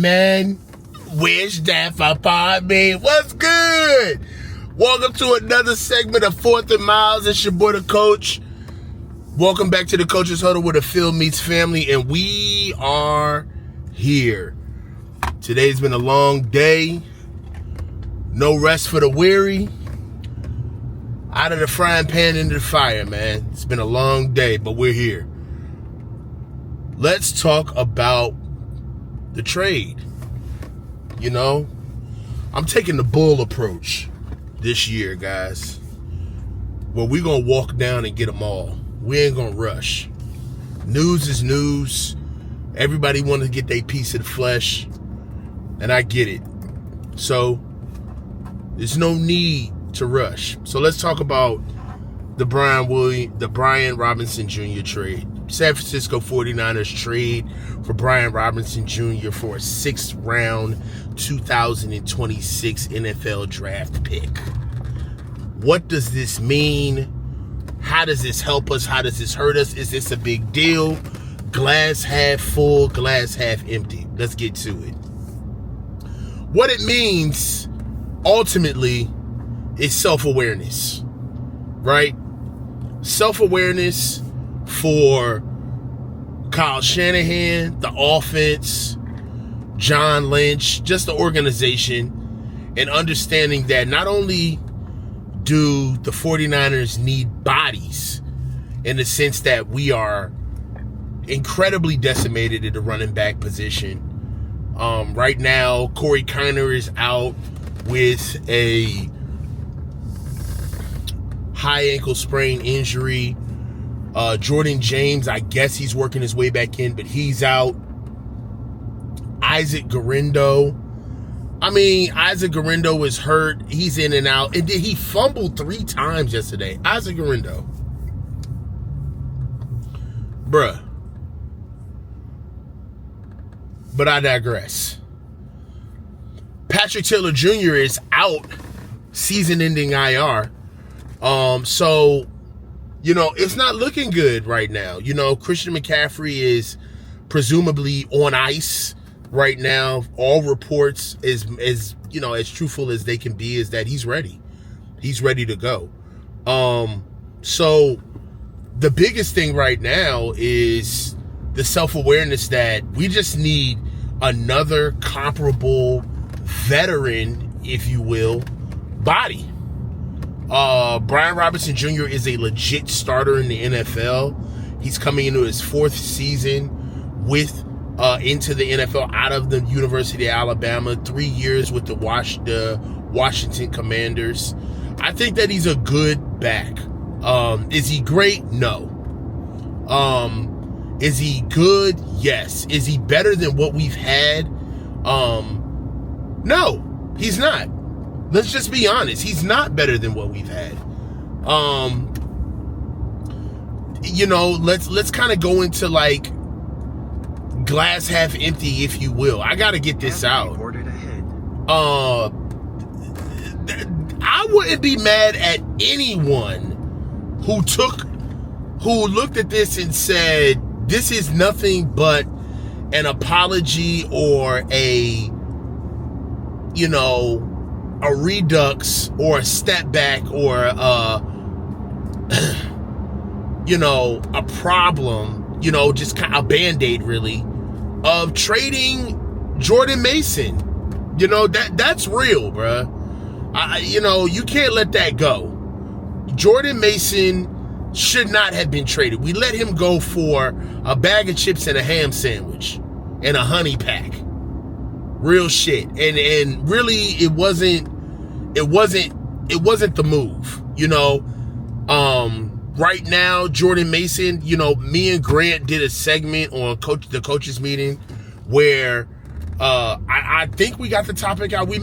Man, wish that for me. What's good? Welcome to another segment of Fourth and Miles. It's your boy, the Coach. Welcome back to the Coach's Huddle where the field meets family, and we are here. Today's been a long day. No rest for the weary. Out of the frying pan into the fire, man. It's been a long day, but we're here. Let's talk about the trade. You know, I'm taking the bull approach this year, guys. Where we're going to walk down and get them all. We ain't going to rush. News is news. Everybody wants to get their piece of the flesh. And I get it. So, there's no need to rush. So, let's talk about the Brian Robinson Jr. trade. San Francisco 49ers trade for Brian Robinson Jr. for a 6th round 2026 NFL draft pick. What does this mean? How does this help us? How does this hurt us? Is this a big deal? Glass half full, glass half empty. Let's get to it. What it means, ultimately, is self-awareness, right? Self-awareness for Kyle Shanahan, the offense, John Lynch, just the organization, and understanding that not only do the 49ers need bodies in the sense that we are incredibly decimated at the running back position. Right now, Corey Kiner is out with a high ankle sprain injury. Jordan James, I guess he's working his way back in, but he's out. Isaac Guerendo. Isaac Guerendo is hurt. He's in and out. And he fumbled 3 times yesterday. Isaac Guerendo. Bruh. But I digress. Patrick Taylor Jr. is out. Season-ending IR. So, you know, it's not looking good right now. You know, Christian McCaffrey is presumably on ice right now. All reports is you know, as truthful as they can be, is that he's ready. He's ready to go. So the biggest thing right now is the self-awareness that we just need another comparable veteran, if you will, body. Brian Robinson Jr. is a legit starter in the NFL. He's coming into his 4th season into the NFL out of the University of Alabama. 3 years with the Washington Commanders. I think that he's a good back. Is he great? No. Is he good? Yes. Is he better than what we've had? No, he's not. Let's just be honest. He's not better than what we've had. You know, let's kind of go into like glass half empty, if you will. I got to get this out. I wouldn't be mad at anyone who looked at this and said, this is nothing but an apology or a redux or a step back or a problem, just kind of a Band-Aid really, of trading Jordan Mason. That's real, bruh. You can't let that go. Jordan Mason should not have been traded. We let him go for a bag of chips and a ham sandwich and a honey pack. Real shit. And really it wasn't the move. Right now, Jordan Mason, me and Grant did a segment on the coaches meeting where I think we got the topic out. We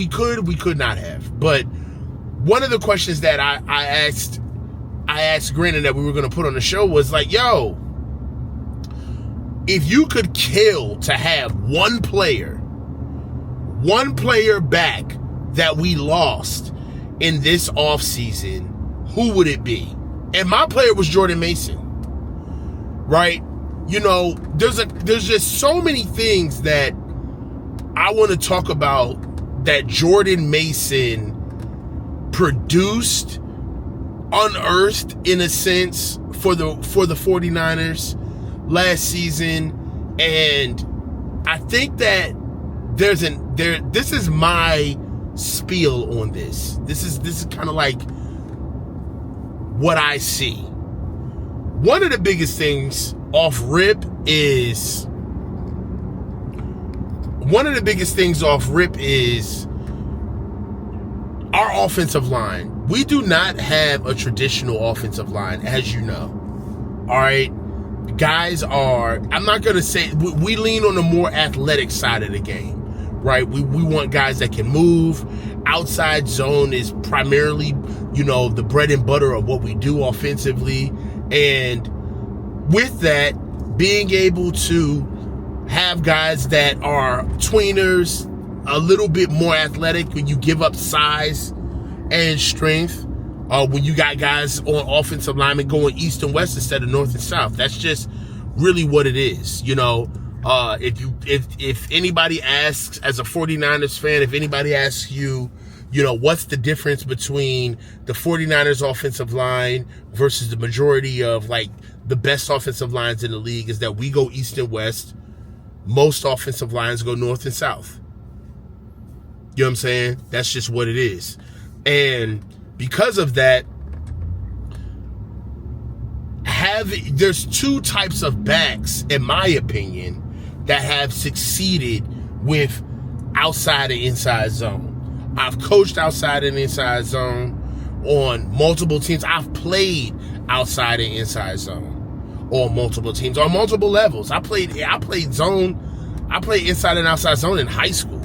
could not have. But one of the questions that I asked Grant and that we were going to put on the show was like, yo, if you could kill to have one player back that we lost in this offseason, who would it be? And my player was Jordan Mason, right? there's just so many things that I want to talk about that Jordan Mason produced, unearthed in a sense for the 49ers last season. And I think that this is my spiel on this. This is kind of like what I see. One of the biggest things off rip is our offensive line. We do not have a traditional offensive line, as you know. All right. Guys I'm not going to say, we lean on the more athletic side of the game, right? We want guys that can move. Outside zone is primarily, the bread and butter of what we do offensively. And with that, being able to have guys that are tweeners, a little bit more athletic when you give up size and strength. When you got guys on offensive linemen going east and west instead of north and south. That's just really what it is. If anybody asks, as a 49ers fan, if anybody asks you, what's the difference between the 49ers offensive line versus the majority of the best offensive lines in the league, is that we go east and west. Most offensive lines go north and south. You know what I'm saying? That's just what it is. And because of that, there's two types of backs, in my opinion, that have succeeded with outside and inside zone. I've coached outside and inside zone on multiple teams. I've played outside and inside zone on multiple teams, on multiple levels. I played zone. I played inside and outside zone in high school.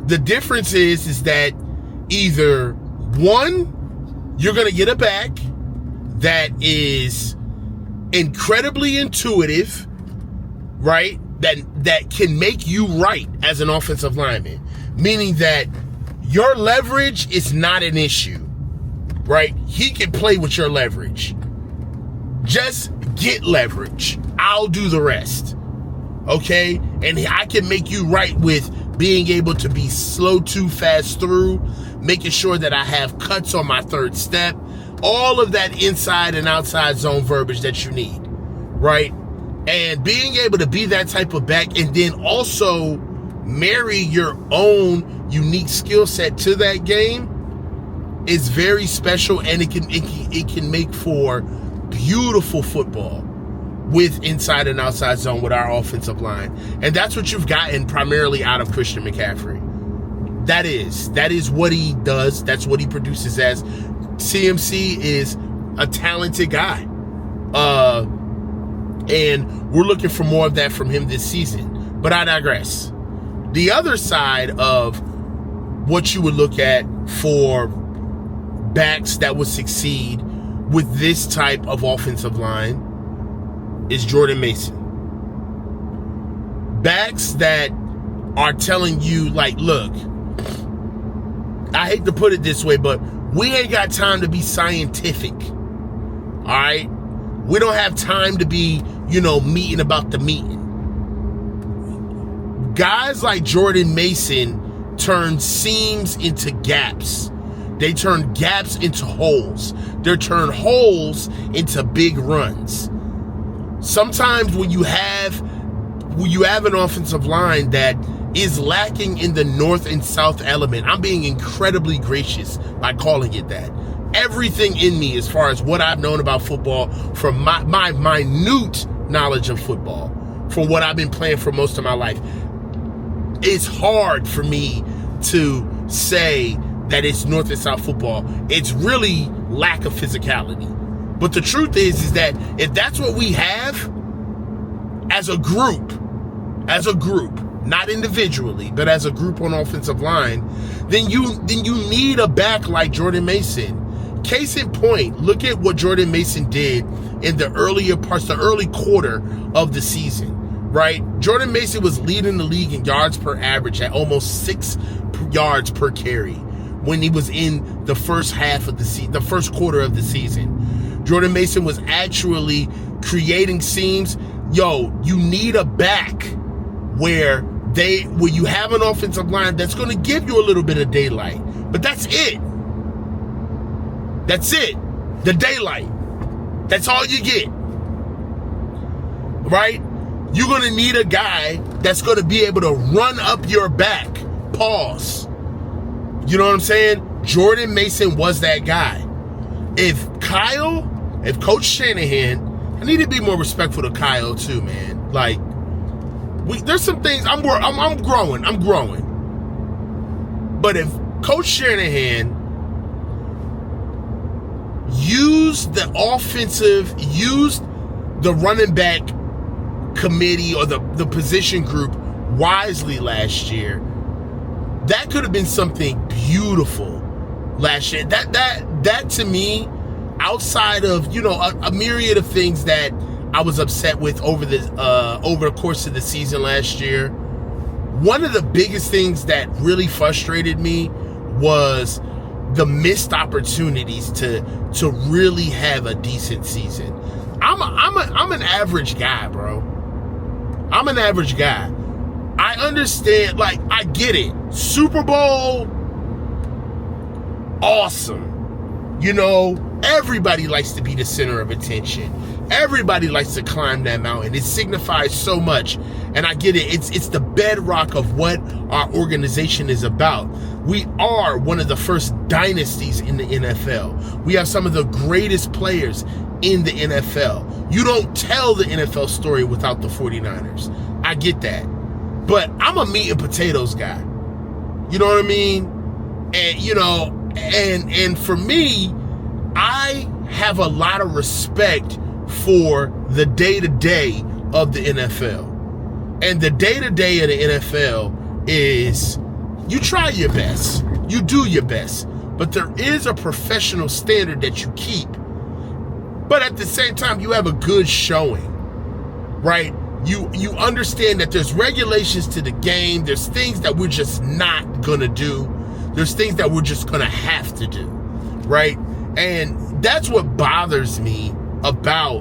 The difference is that either one, you're going to get a back that is incredibly intuitive, right? That can make you right as an offensive lineman, meaning that your leverage is not an issue, right? He can play with your leverage. Just get leverage. I'll do the rest. Okay? And I can make you right with being able to be slow to fast through, making sure that I have cuts on my third step, all of that inside and outside zone verbiage that you need, right? And being able to be that type of back, and then also marry your own unique skill set to that game, is very special, and it can make for beautiful football with inside and outside zone with our offensive line. And that's what you've gotten primarily out of Christian McCaffrey. That is what he does. That's what he produces as. CMC is a talented guy. And we're looking for more of that from him this season. But I digress. The other side of what you would look at for backs that would succeed with this type of offensive line is Jordan Mason. Backs that are telling you, look, I hate to put it this way, but we ain't got time to be scientific. All right? We don't have time to be, meeting about the meeting. Guys like Jordan Mason turn seams into gaps. They turn gaps into holes. They turn holes into big runs. Sometimes when you have an offensive line that is lacking in the north and south element, I'm being incredibly gracious by calling it that. Everything in me, as far as what I've known about football, from my minute knowledge of football, from what I've been playing for most of my life, it's hard for me to say that it's north and south football. It's really lack of physicality. But the truth is that if that's what we have as a group, not individually, but as a group on offensive line, then you need a back like Jordan Mason. Case in point, look at what Jordan Mason did in the earlier parts, the early quarter of the season, right? Jordan Mason was leading the league in yards per average at almost 6 yards per carry when he was in the first half of the season, the first quarter of the season. Jordan Mason was actually creating seams. Yo, you need a back where you have an offensive line that's going to give you a little bit of daylight. But that's it. That's it. The daylight. That's all you get. Right? You're going to need a guy that's going to be able to run up your back. Pause. You know what I'm saying? Jordan Mason was that guy. If Coach Shanahan, I need to be more respectful to Kyle too, man. Like, there's some things I'm growing. But if Coach Shanahan used the running back committee or the position group wisely last year, that could have been something beautiful last year. That to me, outside of, a myriad of things that I was upset with over the course of the season last year, one of the biggest things that really frustrated me was the missed opportunities to really have a decent season. I'm an average guy, bro. I'm an average guy. I understand, like, I get it. Super Bowl, awesome. Everybody likes to be the center of attention. Everybody likes to climb that mountain. It signifies so much. And I get it. It's the bedrock of what our organization is about. We are one of the first dynasties in the NFL. We have some of the greatest players in the NFL. You don't tell the NFL story without the 49ers. I get that. But I'm a meat and potatoes guy. You know what I mean? And, and for me, I have a lot of respect for the day-to-day of the NFL. And the day-to-day of the NFL is you try your best. You do your best. But there is a professional standard that you keep. But at the same time, you have a good showing, right? You understand that there's regulations to the game. There's things that we're just not going to do. There's things that we're just going to have to do, right? And that's what bothers me about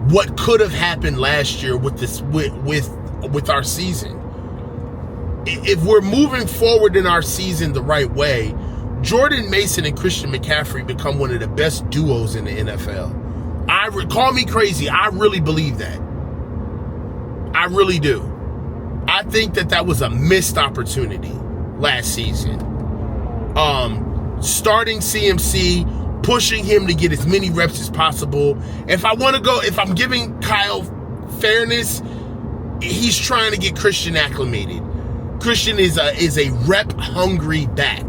what could have happened last year with this with our season. If we're moving forward in our season the right way, Jordan Mason and Christian McCaffrey become one of the best duos in the NFL. Call me crazy. I really believe that. I really do. I think that was a missed opportunity last season. Starting CMC, pushing him to get as many reps as possible. If I'm giving Kyle fairness, he's trying to get Christian acclimated. Christian is a rep-hungry back,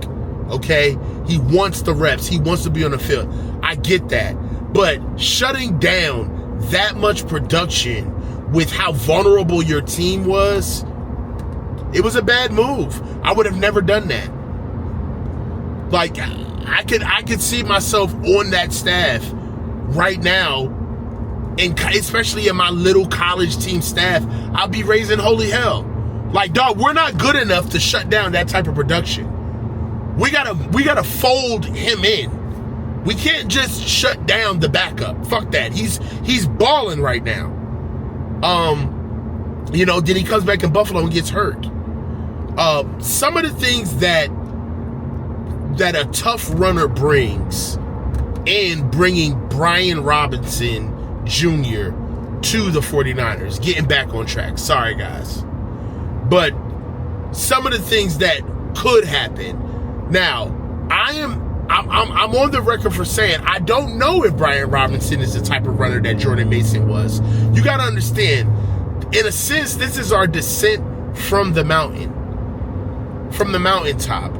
okay? He wants the reps. He wants to be on the field. I get that. But shutting down that much production with how vulnerable your team was, it was a bad move. I would have never done that. Like, I could see myself on that staff right now, and especially in my little college team staff, I'll be raising holy hell. Like, dog, we're not good enough to shut down that type of production. We gotta fold him in. We can't just shut down the backup. Fuck that. He's balling right now. Then he comes back in Buffalo and gets hurt. Some of the things that a tough runner brings in bringing Brian Robinson Jr. to the 49ers, getting back on track. Sorry, guys. But some of the things that could happen. Now, I'm on the record for saying I don't know if Brian Robinson is the type of runner that Jordan Mason was. You got to understand, in a sense, this is our descent from the mountain, from the mountaintop.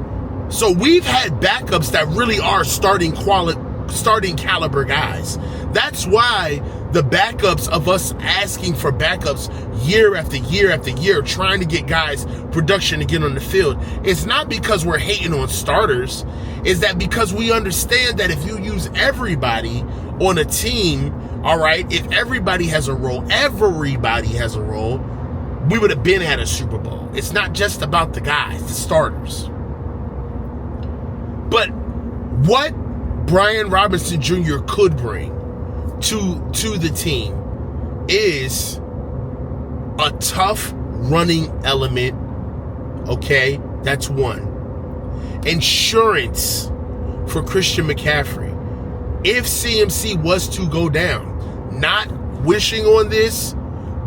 So we've had backups that really are starting caliber guys. That's why the backups of us asking for backups year after year after year, trying to get guys production to get on the field, it's not because we're hating on starters. Is that because we understand that if you use everybody on a team, all right, if everybody has a role, we would have been at a Super Bowl. It's not just about the guys, the starters. But what Brian Robinson Jr. could bring to the team is a tough running element. Okay, that's one. Insurance for Christian McCaffrey. If CMC was to go down, not wishing on this,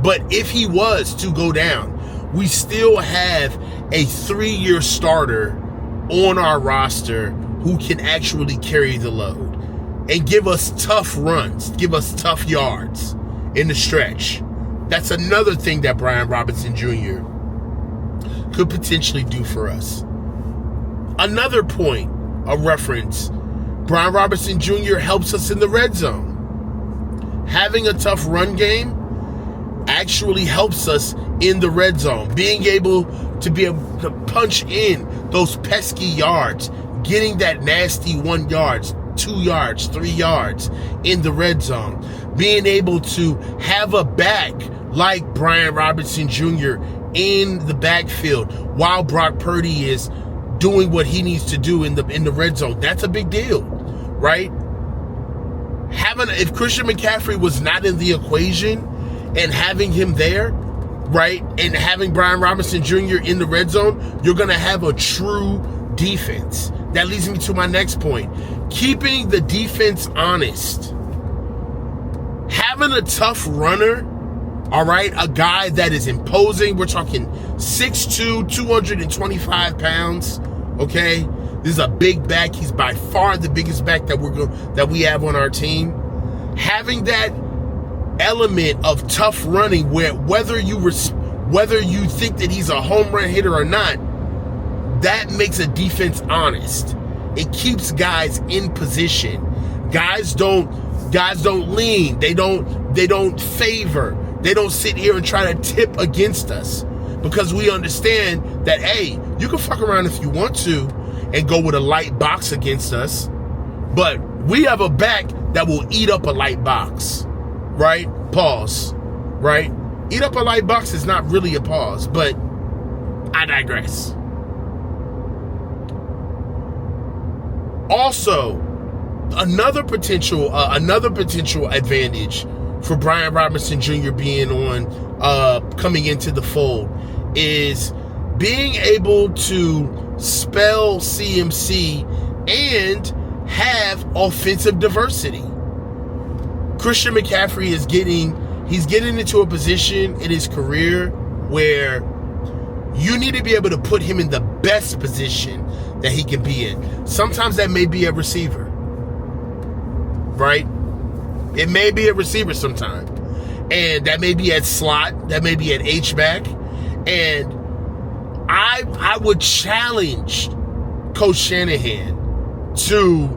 but if he was to go down, we still have a 3-year starter on our roster who can actually carry the load and give us tough runs, give us tough yards in the stretch. That's another thing that Brian Robinson Jr. could potentially do for us. Another point of reference, Brian Robinson Jr. helps us in the red zone. Having a tough run game actually helps us in the red zone. Being able to be able to punch in those pesky yards, getting that nasty 1 yard, 2 yards, 3 yards in the red zone. Being able to have a back like Brian Robinson Jr. in the backfield while Brock Purdy is doing what he needs to do in the red zone. That's a big deal, right? If Christian McCaffrey was not in the equation and having him there, right, and having Brian Robinson Jr. in the red zone, you're going to have a true defense. That leads me to my next point. Keeping the defense honest. Having a tough runner, all right, a guy that is imposing. We're talking 6'2", 225 pounds, okay? This is a big back. He's by far the biggest back that we have on our team. Having that element of tough running, where whether you think that he's a home run hitter or not, that makes a defense honest. It keeps guys in position. Guys don't lean. They don't favor. They don't sit here and try to tip against us, because we understand that, hey, you can fuck around if you want to and go with a light box against us, but we have a back that will eat up a light box, right? Pause, right? Eat up a light box is not really a pause, but I digress. Also, another potential advantage for Brian Robinson Jr. being coming into the fold is being able to spell CMC and have offensive diversity. Christian McCaffrey is getting into a position in his career where you need to be able to put him in the best position that he can be in. Sometimes that may be a receiver, right? It may be a receiver sometime. And that may be at slot, that may be at H-back. And I would challenge Coach Shanahan to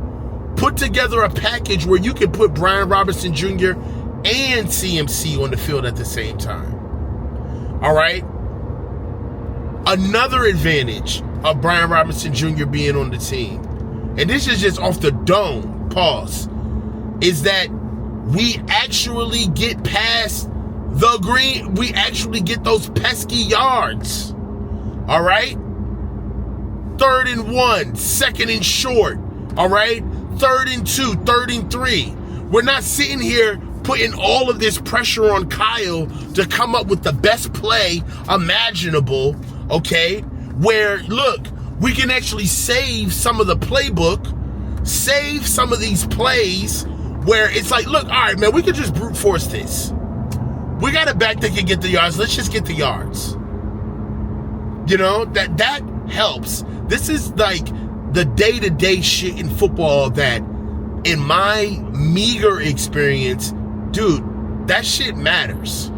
put together a package where you can put Brian Robinson Jr. and CMC on the field at the same time. All right? Another advantage of Brian Robinson Jr. being on the team, and this is just off the dome, pause, is that we actually get past the green. We actually get those pesky yards. All right? 3rd and 1, 2nd and short. All right? 3rd and 2, 3rd and 3. We're not sitting here putting all of this pressure on Kyle to come up with the best play imaginable, okay? Where, look, we can actually save some of the playbook, save some of these plays where it's like, look, all right, man, we could just brute force this. We got a back that can get the yards. Let's just get the yards. You know, that helps. This is like the day-to-day shit in football that, in my meager experience, dude, that shit matters.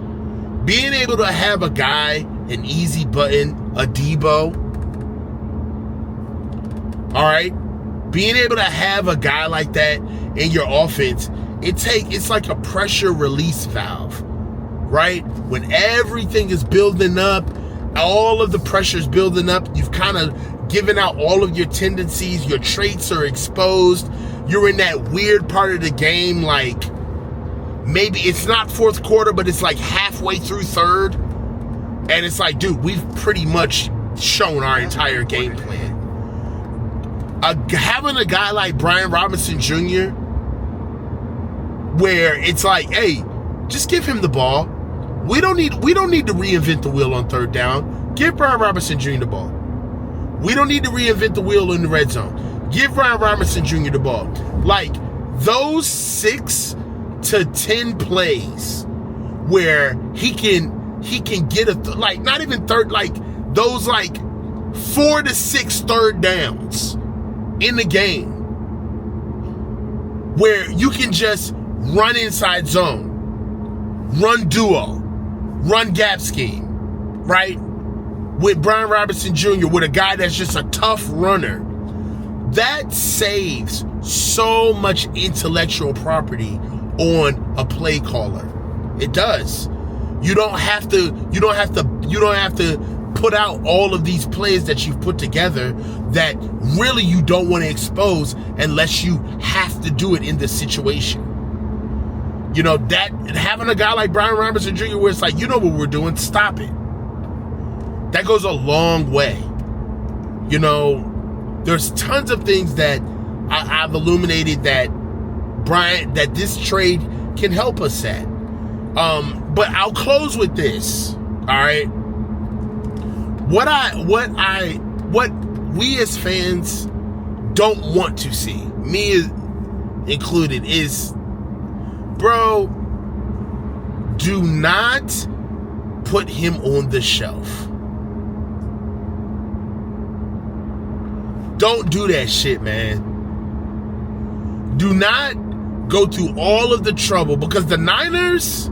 Being able to have a guy, an easy button, a Debo, all right? Being able to have a guy like that in your offense, it's like a pressure release valve, right? When everything is building up, all of the pressure is building up, you've kind of given out all of your tendencies, your traits are exposed, you're in that weird part of the game, like maybe it's not 4th quarter, but it's like halfway through 3rd, and it's like, dude, we've pretty much shown our entire game plan. having a guy like Brian Robinson Jr., where it's like, hey, just give him the ball. We don't need to reinvent the wheel on third down. Give Brian Robinson Jr. the ball. We don't need to reinvent the wheel in the red zone. Give Brian Robinson Jr. the ball. Like, those 6 to 10 plays where he can get not even third, like those like 4 to 6 third downs in the game where you can just run inside zone, run duo, run gap scheme, right? With Brian Robinson Jr., with a guy that's just a tough runner. That saves so much intellectual property on a play caller. It does. You don't have to put out all of these plays that you've put together that really you don't want to expose unless you have to do it in this situation. You know, that having a guy like Brian Robinson Jr. where it's like, you know what we're doing, stop it. That goes a long way. You know, there's tons of things that I've illuminated that this trade can help us at. But I'll close with this. All right. What we as fans don't want to see, me included, is, bro, do not put him on the shelf. Don't do that shit, man. Do not go through all of the trouble, because the Niners,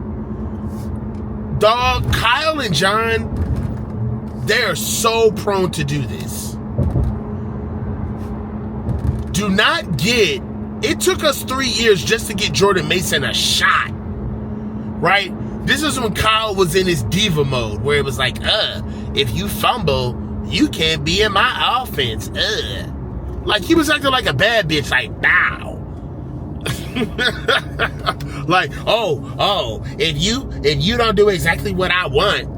dog, Kyle and John, they are so prone to do this. Do not get, it took us 3 years just to get Jordan Mason a shot, right? This is when Kyle was in his diva mode, where it was like, if you fumble, you can't be in my offense. Like, he was acting like a bad bitch, like, bow. Like, if you don't do exactly what I want,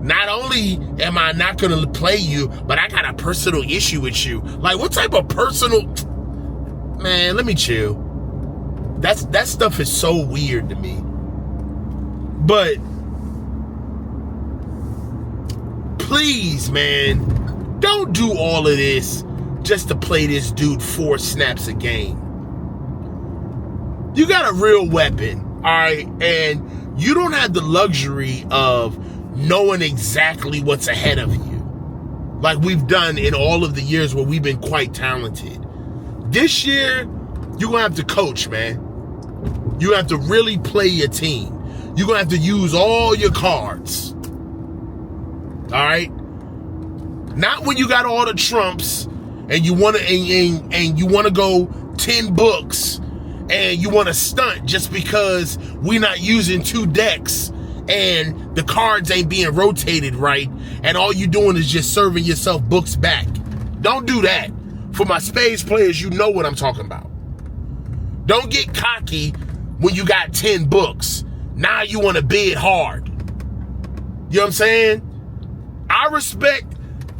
not only am I not going to play you, but I got a personal issue with you. Like, what type of personal... Man, let me chill. That stuff is so weird to me. But please, man, don't do all of this just to play this dude 4 snaps a game. You got a real weapon, all right? And you don't have the luxury of knowing exactly what's ahead of you, like we've done in all of the years where we've been quite talented. This year, you're going to have to coach, man. You have to really play your team. You're going to have to use all your cards. All right? Not when you got all the trumps and you want to and you want to go 10 books and you want to stunt just because we're not using 2 decks and the cards ain't being rotated right, and all you doing is just serving yourself books back. Don't do that. For my spades players, you know what I'm talking about. Don't get cocky when you got 10 books. Now you want to bid hard. You know what I'm saying? I respect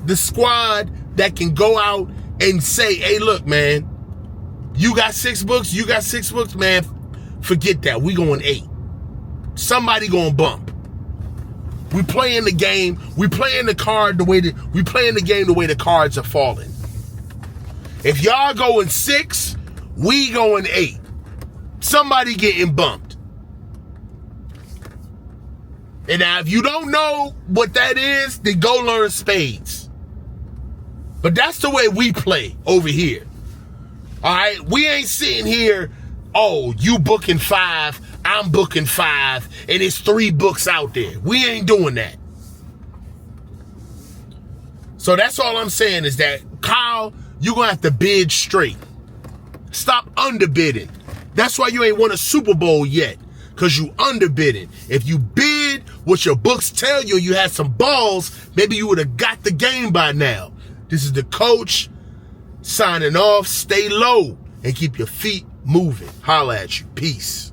the squad that can go out and say, hey, look, man, you got 6 books, you got 6 books, man, forget that. We going 8. Somebody going bump. We playing the game. We playing the card the way we playing the game the way the cards are falling. If y'all going 6, we going 8. Somebody getting bumped. And now if you don't know what that is, then go learn spades. But that's the way we play over here. All right? We ain't sitting here, oh, you booking 5, I'm booking 5, and it's 3 books out there. We ain't doing that. So that's all I'm saying is that, Kyle, you're going to have to bid straight. Stop underbidding. That's why you ain't won a Super Bowl yet, because you underbidding. If you bid what your books tell you, you had some balls, maybe you would have got the game by now. This is the coach signing off. Stay low and keep your feet moving. Holla at you. Peace.